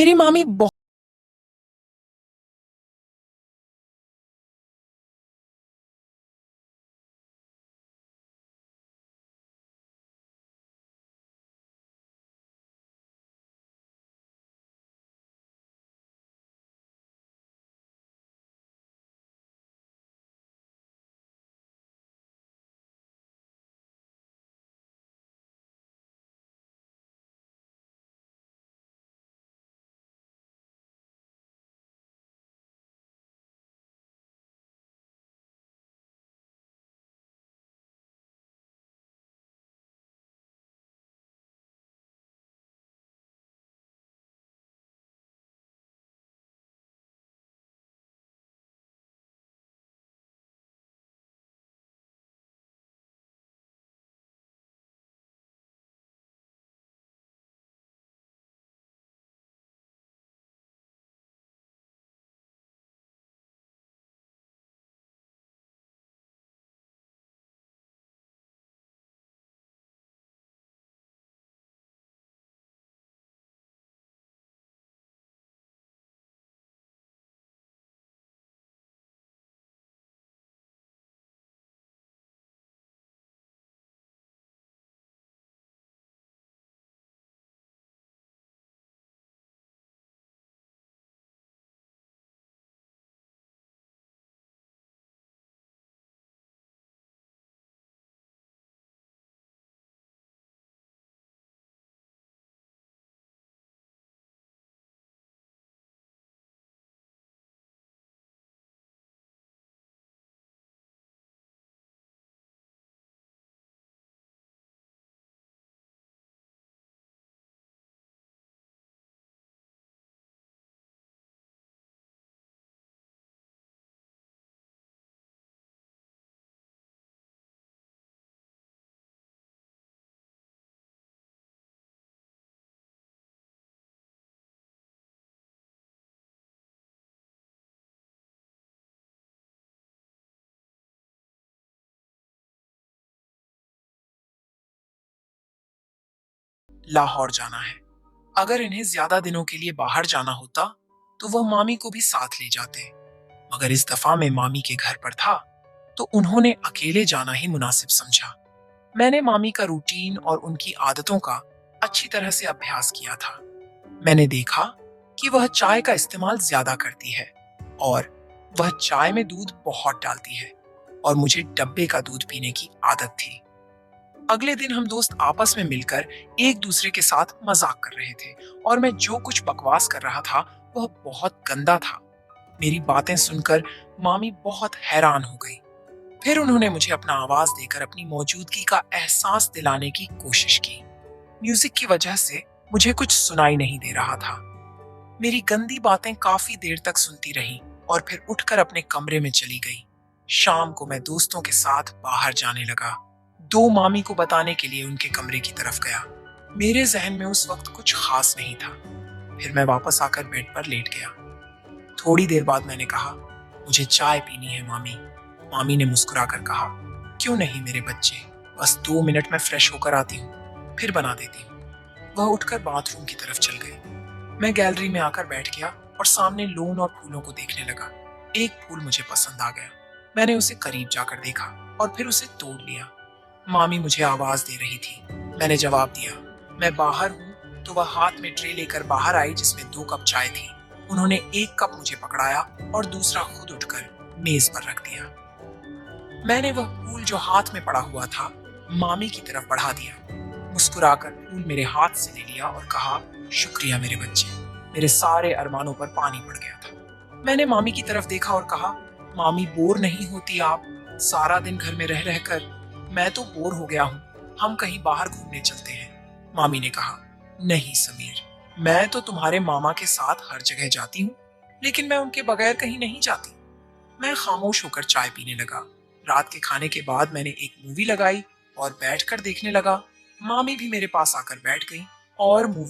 मेरी मामी बहुत लाहौर जाना है। अगर इन्हें ज्यादा दिनों के लिए बाहर जाना होता तो वह मामी को भी साथ ले जाते, मगर इस दफा मैं मामी के घर पर था तो उन्होंने अकेले जाना ही मुनासिब समझा। मैंने मामी का रूटीन और उनकी आदतों का अच्छी तरह से अभ्यास किया था। मैंने देखा कि वह चाय का इस्तेमाल ज्यादा करती है और वह चाय में दूध बहुत डालती है और मुझे डब्बे का दूध पीने की आदत थी। अगले दिन हम दोस्त आपस में मिलकर एक दूसरे के साथ मजाक कर रहे थे और मैं जो कुछ बकवास कर रहा था वह बहुत गंदा था। मेरी बातें सुनकर मामी बहुत हैरान हो गई। फिर उन्होंने मुझे अपना आवाज देकर अपनी मौजूदगी का एहसास दिलाने की कोशिश की। म्यूजिक की वजह से मुझे कुछ सुनाई नहीं दे रहा था। मेरी गंदी बातें काफी देर तक सुनती रही और फिर उठकर अपने कमरे में चली गई। शाम को मैं दोस्तों के साथ बाहर जाने लगा। दो मामी को बताने के लिए उनके कमरे की तरफ गया। मेरे जहन में उस वक्त कुछ खास नहीं था। फिर मैं वापस आकर बेड पर लेट गया। थोड़ी देर बाद मैंने कहा, मुझे चाय पीनी है मामी। मामी ने मुस्कुराकर कहा, क्यों नहीं मेरे बच्चे, बस 2 मिनट में फ्रेश होकर आती हूँ, फिर बना देती हूँ। वह उठकर बाथरूम की तरफ चल गई। मैं गैलरी में आकर बैठ गया और सामने लॉन और फूलों को देखने लगा। एक फूल मुझे पसंद आ गया। मैंने उसे करीब जाकर देखा और फिर उसे तोड़ लिया। मामी मुझे आवाज दे रही थी। मैंने जवाब दिया, मैं बाहर हूँ। तो वह हाथ में ट्रे लेकर बाहर आई जिसमें 2 कप चाय थी। उन्होंने एक कप मुझे पकड़ाया और दूसरा खुद उठकर मेज पर रख दिया। मैंने वह फूल जो हाथ में पड़ा हुआ था मामी की तरफ बढ़ा दिया। मुस्कुराकर फूल मेरे हाथ से ले लिया और कहा, शुक्रिया मेरे बच्चे। मेरे सारे अरमानों पर पानी पड़ गया था। मैंने मामी की तरफ देखा और कहा, मामी बोर नहीं होती आप सारा दिन घर में रह रहकर? मैं तो बोर हो गया हूँ, हम कहीं बाहर घूमने चलते हैं। मामी ने कहा, नहीं समीर, मैं तो तुम्हारे मामा के साथ हर जगह जाती हूँ, लेकिन मैं उनके बगैर कहीं नहीं जाती। मैं खामोश होकर चाय पीने लगा। रात के खाने के बाद मैंने एक मूवी लगाई और बैठकर देखने लगा। मामी भी मेरे पास आकर बैठ गई और मूवी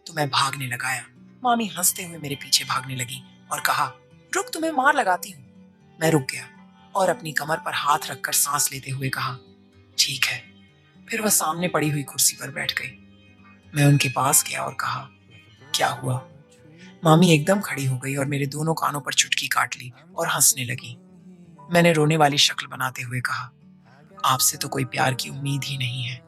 तो मैं भागने लगाया। मामी हंसते हुए मेरे पीछे भागने लगी और कहा, रुक, तुम्हें मार लगाती हूँ। मैं रुक गया और अपनी कमर पर हाथ रखकर सांस लेते हुए कहा, ठीक है। फिर वह सामने पड़ी हुई कुर्सी पर बैठ गई। मैं उनके पास गया और कहा, क्या हुआ? मामी एकदम खड़ी हो गई और मेरे दोनों कानों पर चुटकी काट ली और हंसने लगी। मैंने रोने वाली शक्ल बनाते हुए कहा, आपसे तो कोई प्यार की उम्मीद ही नहीं है,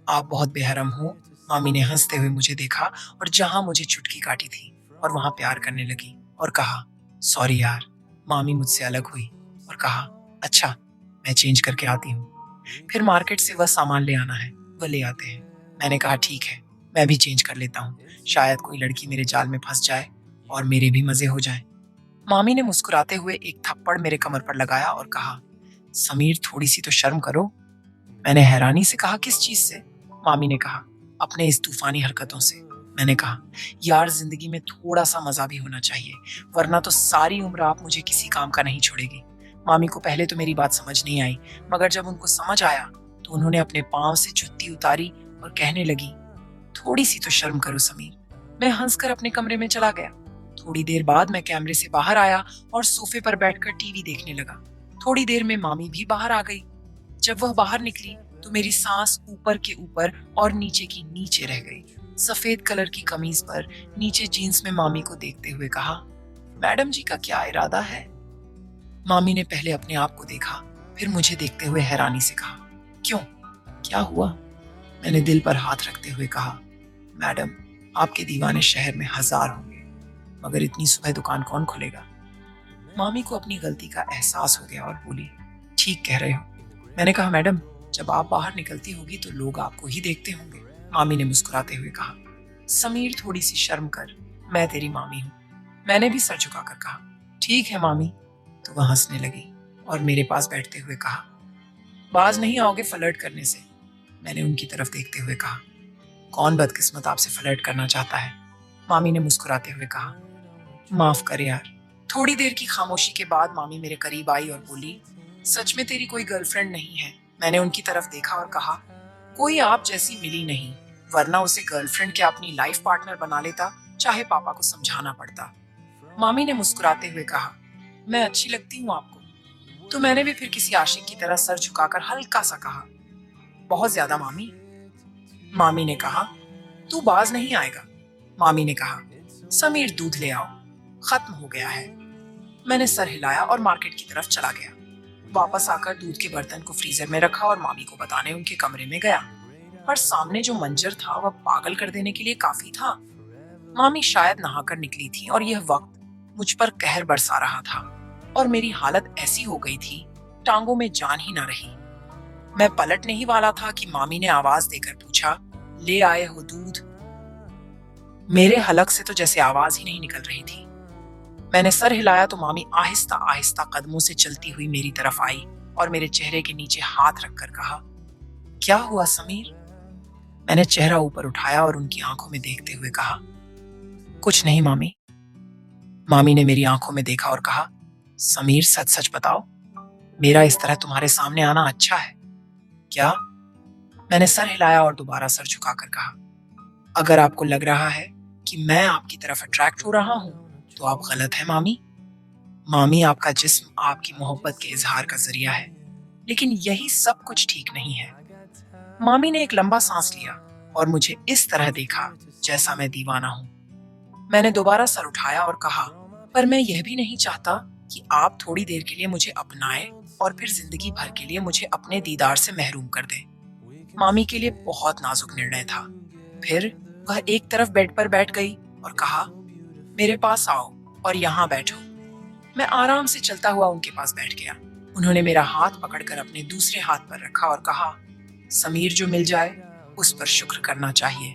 आप बहुत बेहरम हो। मामी ने हंसते हुए मुझे देखा और जहां मुझे चुटकी काटी थी और वहां प्यार करने लगी और कहा, सॉरी यार। मामी मुझसे अलग हुई और कहा, अच्छा, मैं चेंज करके आती हूँ। फिर मार्केट से वह सामान ले आना है, वह ले आते हैं। मैंने कहा, ठीक है, मैं भी चेंज कर लेता हूँ, शायद कोई लड़की मेरे जाल में फंस जाए और मेरे भी मजे हो जाए। मामी ने मुस्कुराते हुए एक थप्पड़ मेरे कमर पर लगाया और कहा, समीर, थोड़ी सी तो शर्म करो। मैंने हैरानी से कहा, किस चीज से? मामी ने कहा, अपने इस तूफानी हरकतों से। मैंने कहा, यार, जिंदगी में थोड़ा सा मजा भी होना चाहिए, वरना तो सारी उम्र आप मुझे किसी काम का नहीं छोड़ेगी। मामी को पहले तो मेरी बात समझ नहीं आई, मगर जब उनको समझ आया तो उन्होंने अपने पांव से जुत्ती उतारी और कहने लगी, थोड़ी सी तो शर्म करो समीर। मैं हंसकर अपने कमरे में चला गया। थोड़ी देर बाद मैं कैमरे से बाहर आया और सोफे पर बैठकर टीवी देखने लगा। थोड़ी देर में मामी भी बाहर आ गई। जब वह बाहर निकली तो मेरी सांस ऊपर के ऊपर और नीचे की नीचे रह गई। सफेद कलर की कमीज पर नीचे जीन्स में मामी को देखते हुए कहा, मैडम जी का क्या इरादा है? मामी ने पहले अपने आप को देखा, फिर मुझे देखते हुए हैरानी से कहा, क्यों, क्या हुआ? मैंने दिल पर हाथ रखते हुए कहा, मैडम, आपके दीवाने शहर में 1000 होंगे, मगर इतनी सुबह दुकान कौन खोलेगा? मामी को अपनी गलती का एहसास हो गया और बोली, ठीक कह रहे हो। मैंने कहा, मैडम, जब आप बाहर निकलती होगी तो लोग आपको ही देखते होंगे। मामी ने मुस्कुराते हुए कहा, समीर, थोड़ी सी शर्म कर, मैं तेरी मामी हूँ। मैंने भी सर झुकाकर कहा, ठीक है मामी। तो वह हंसने लगी और मेरे पास बैठते हुए कहा, बाज नहीं आओगे फ्लर्ट करने से? मैंने उनकी तरफ देखते हुए कहा, कौन बदकिस्मत आपसे फ्लर्ट करना चाहता है? मामी ने मुस्कुराते हुए कहा, माफ कर यार। थोड़ी देर की खामोशी के बाद मामी मेरे करीब आई और बोली, सच में तेरी कोई गर्लफ्रेंड नहीं है? मैंने उनकी तरफ देखा और कहा, कोई आप जैसी मिली नहीं, वरना उसे गर्लफ्रेंड क्या अपनी लाइफ पार्टनर बना लेता, चाहे पापा को समझाना पड़ता। मामी ने मुस्कुराते हुए कहा, मैं अच्छी लगती हूँ आपको? तो मैंने भी फिर किसी आशिक की तरह सर झुकाकर हल्का सा कहा, बहुत ज्यादा मामी। मामी ने कहा, तू बाज नहीं आएगा। मामी ने कहा, समीर, दूध ले आओ, खत्म हो गया है। मैंने सर हिलाया और मार्केट की तरफ चला गया। वापस आकर दूध के बर्तन को फ्रीजर में रखा और मामी को बताने उनके कमरे में गया। पर सामने जो मंजर था वह पागल कर देने के लिए काफी था। मामी शायद नहाकर निकली थी और यह वक्त मुझ पर कहर बरसा रहा था और मेरी हालत ऐसी हो गई थी, टांगों में जान ही ना रही। मैं पलटने ही वाला था कि मामी ने आवाज देकर पूछा, ले आए हो दूध? मेरे हलक से तो जैसे आवाज ही नहीं निकल रही थी। मैंने सर हिलाया तो मामी आहिस्ता आहिस्ता कदमों से चलती हुई मेरी तरफ आई और मेरे चेहरे के नीचे हाथ रखकर कहा, क्या हुआ समीर? मैंने चेहरा ऊपर उठाया और उनकी आंखों में देखते हुए कहा, कुछ नहीं मामी। मामी ने मेरी आंखों में देखा और कहा, समीर, सच सच बताओ, मेरा इस तरह तुम्हारे सामने आना अच्छा है क्या? मैंने सर हिलाया और दोबारा सर झुकाकर कहा, अगर आपको लग रहा है कि मैं आपकी तरफ अट्रैक्ट हो रहा हूं तो आप गलत है मामी। मामी, आपका जिस्म आपकी मोहब्बत के इजहार का जरिया है, लेकिन यही सब कुछ ठीक नहीं है। मामी ने एक लंबा सांस लिया और मुझे इस तरह देखा जैसा मैं दीवाना हूं। मैंने दोबारा सर उठाया और कहा, पर मैं यह भी नहीं चाहता कि आप थोड़ी देर के लिए मुझे अपनाएं और फिर जिंदगी भर के लिए मुझे अपने दीदार से महरूम कर दें। मामी के लिए बहुत नाजुक निर्णय था। फिर वह एक तरफ बेड पर बैठ गई और कहा, मेरे पास आओ और यहाँ बैठो। मैं आराम से चलता हुआ उनके पास बैठ गया। उन्होंने मेरा हाथ पकड़कर अपने दूसरे हाथ पर रखा और कहा, समीर, जो मिल जाए उस पर शुक्र करना चाहिए।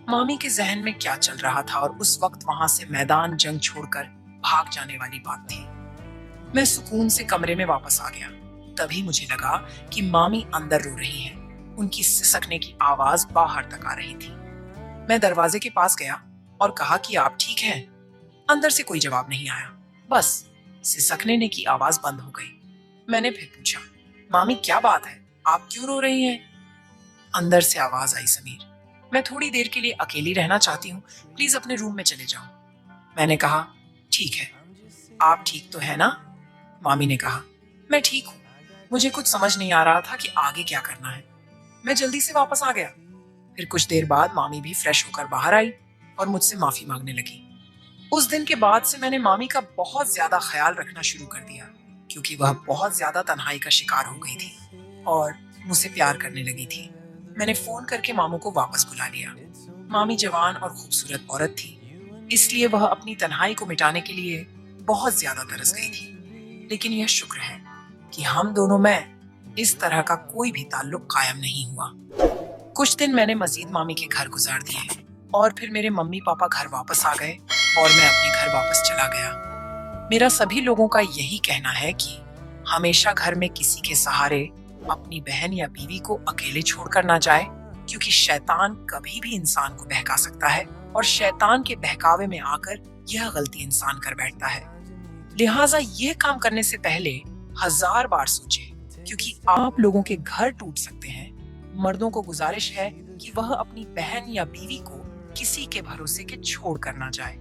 मामी के जहन में क्या चल रहा था और उस वक्त वहां से मैदान जंग छोड़कर भाग जाने वाली बात थी। मैं सुकून से कमरे में वापस आ गया। तभी मुझे लगा कि मामी अंदर रो रही हैं। उनकी सिसकने की आवाज बाहर तक आ रही थी। मैं दरवाजे के पास गया और कहा कि आप ठीक हैं? अंदर से कोई जवाब नहीं आया, बस सिसकने की आवाज बंद हो गई। मैंने फिर पूछा, मामी, क्या बात है, आप क्यों रो रही हैं? अंदर से आवाज आई, समीर, मैं थोड़ी देर के लिए अकेली रहना चाहती हूँ, प्लीज अपने रूम में चले जाओ। मैंने कहा, ठीक है। आप ठीक तो है ना? मामी ने कहा, मैं ठीक हूँ। मुझे कुछ समझ नहीं आ रहा था कि आगे क्या करना है। मैं जल्दी से वापस आ गया। फिर कुछ देर बाद मामी भी फ्रेश होकर बाहर आई और मुझसे माफी मांगने लगी। उस दिन के बाद से मैंने मामी का बहुत ज्यादा ख्याल रखना शुरू कर दिया, क्योंकि वह बहुत ज्यादा तन्हाई का शिकार हो गई थी और मुझसे प्यार करने लगी थी। मैंने फोन करके मामू को वापस बुला लिया। मामी जवान और खूबसूरत औरत थी, इसलिए वह अपनी तन्हाई को मिटाने के लिए बहुत ज्यादा तरस गई थी। लेकिन यह शुक्र है कि हम दोनों में इस तरह का कोई भी ताल्लुक कायम नहीं हुआ। कुछ दिन मैंने मजीद मामी के घर गुजार दिए और फिर मेरे मम्मी पापा घर वापस आ गए और मैं अपने घर वापस चला गया। मेरा सभी लोगों का यही कहना है कि हमेशा घर में किसी के सहारे अपनी बहन या बीवी को अकेले छोड़कर ना जाए, क्योंकि शैतान कभी भी इंसान को बहका सकता है और शैतान के बहकावे में आकर यह गलती इंसान कर बैठता है। लिहाजा ये काम करने से पहले 1000 बार सोचें, क्योंकि आप लोगों के घर टूट सकते हैं। मर्दों को गुजारिश है कि वह अपनी बहन या बीवी को किसी के भरोसे के छोड़ कर ना जाए।